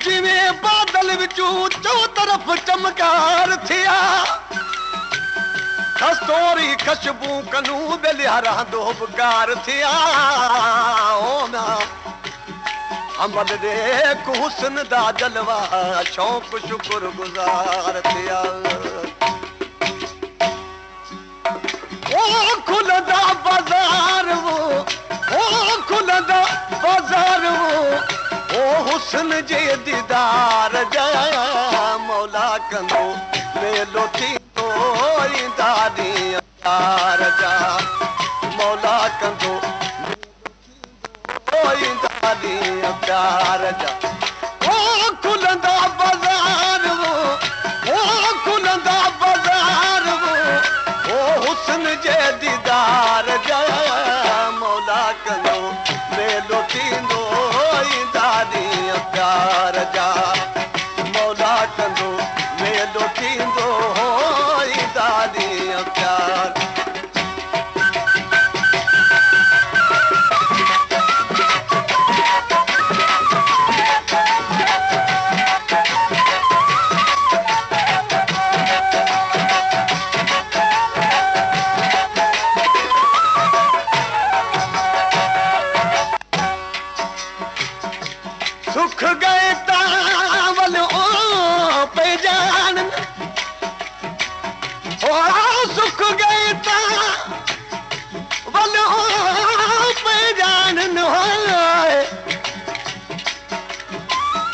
जिवें बादल विचों चो तरफ चमकार थिया कस्तूरी खुशबू कनू बेलियारा दोबकार थिया ओ ना अमल दे हुस्न दा जलवा शौक शुक्र गुजार थिया ओ खुलदा बाजार वो ओ खुलदा बाजार वो ओ हुस्न जे दीदार जा मौला कंदो मेलो थी तो दादी यार जा मौला कंदो दादी प्यार जा ओ खुलंदा बाजार वो ओ खुलंदा बाजार वो ओ हुस्न जे दीदार जा मौला कंदो मेलो थींदो दादी प्यार जा मौला कंदो मेलो थींदो दादी प्यार सुख गए तावल ओ पे जान ओ सुख गए तावल ओ पे जान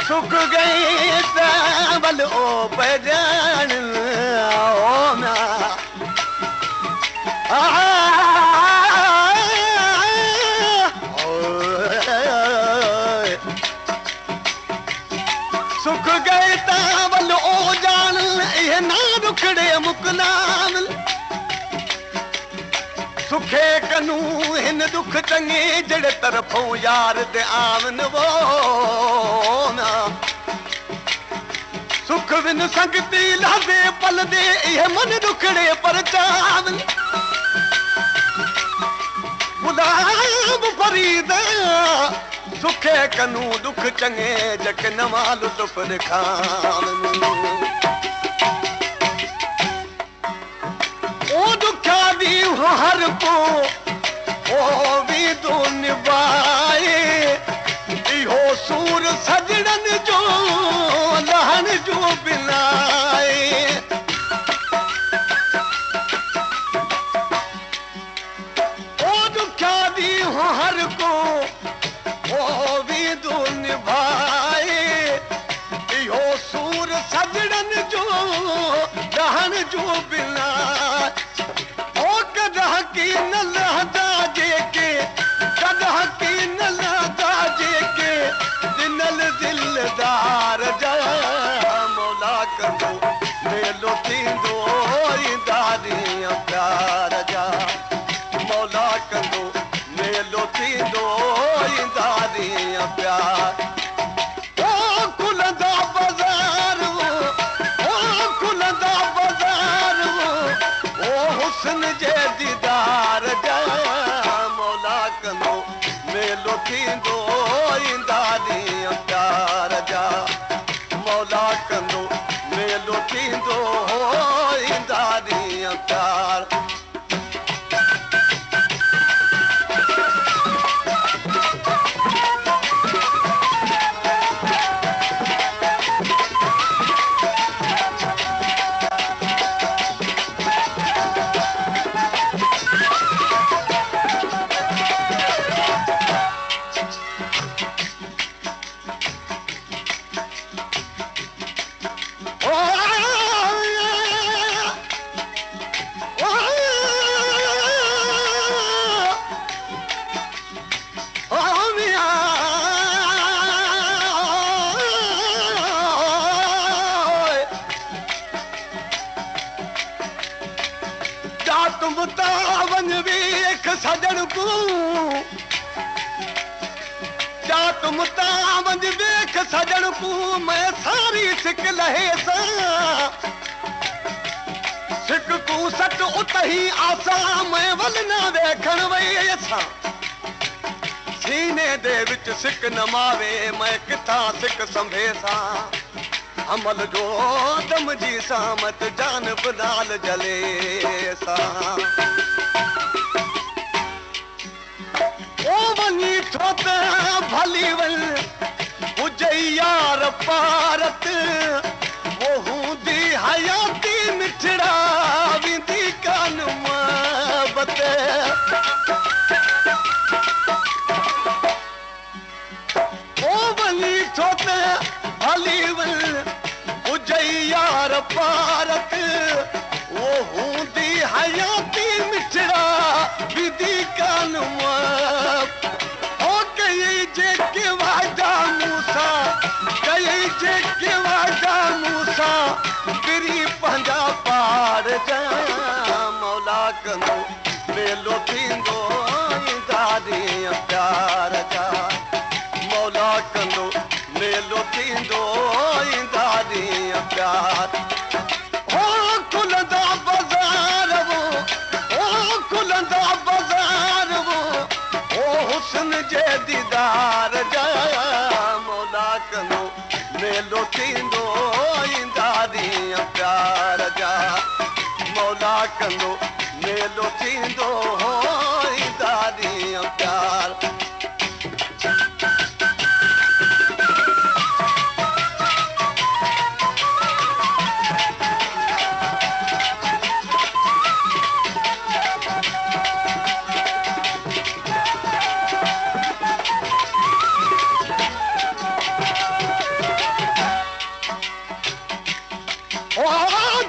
सुख गए तावल ओ पे जान ओ ना सुख गए तावल ओ जान ये ना रुखड़े मुकलान सुखे कनू हिन दुख चंगे जड़े तरफों यार दे आवन वो ना सुख बिन संगती लादे पल दे ये मन रुखड़े पर चावन गुलाब फरीद सुखे कनू दुख चंगे जक नवाल सुफर खान ओ दुखा भी हर को ओ भी तो निभाए इहो सूर सजड़न जो लहन जो बिनाए ओ दुखा भी हर को ओ भी दो निभाए इहो सूर सजड़न जो दहन जो बिना ओ कदह की न लहदा जेके कदह की न लहदा जेके दिनल दिलदार जा मौला कंदो मेलो थींदो दादी प्यार जा मौला कंदो मेलो थींदो दादी प्यार ओ खुलंदा बाजार वो ओ खुलंदा बाजार वो ओ हुस्न जे दीदार जा मौला कंदो मेलो थींदो दादी प्यार जा मौला कंदो मेलो थींदो दादी प्यार तुम तावन वेख सजन को जा तुम तावन वेख सजन को मैं सारी सिक लहे सा सिक को सट उतही आसा मैं वल ना देखण वे असा सीने दे विच सिक नमावे मैं किथां सिक संभेसा अमल जो दम जी सामत जान बनाल जले सा ओ वनी थोत भली वल हुजई यार पारत वो हूंदी हयाती मिठड़ा विंदी कान मोहब्बत ओ वनी थोत भली वल हुजई यार पारत वो हूंदी हयाती मिठड़ा विंदी कान जेके वादा मूसा कई जेके वादा मूसा गिरी पंहिंजा पार जा मौला कंदो मेलो थींदो इंदारी प्यार जा मौला कंदो मेलो थींदो इंदारी प्यार हो खुलंदा बाज़ार वो हो खुलंदा बाज़ार वो ओ हुस्न जे दीदार जा मौला कंदो मेलो थींदो इंदारी प्यार जा मौला कंदो मेलो थींदो इंदारी प्यार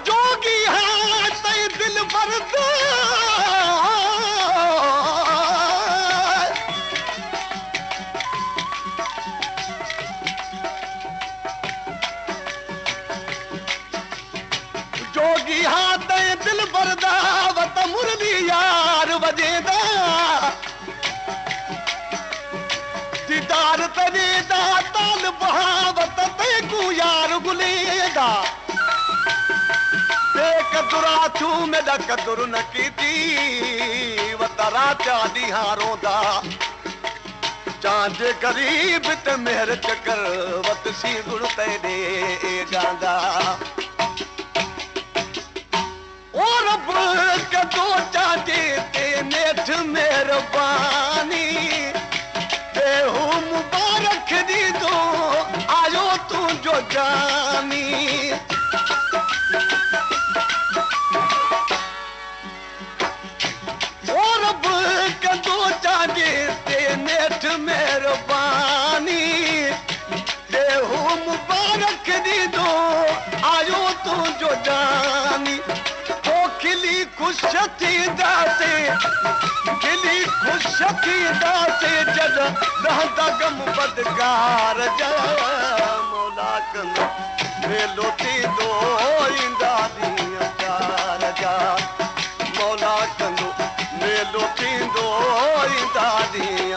जोगी है तई दिल बरद जोगी हा तई दिल बरदा वत मुरली यार वजेदा दीदार तजेदा ताल बहावत ते को यार गुलेदा कदुरा छू मेरा कदुर न कीती वतरा चादी हारोंदा चांद गरीब ते मेहर चकर वत सी गुण ते दे गांदा ओ रब कदो चांदे ते नेठ मेहरबानी ते हु मुबारक दी दो आयो तू जो जानी कंदो चांदे ते नेठ मेहरबानी ते हू मुबारक दी दो आयो तू जो जानी तो खिली खुश थींदा से जद रहंदा गम बदकार जा मौला कंदो मेलो थींदो इंदारी प्यार जा मौला कंदो मेलो थींदो इंदारी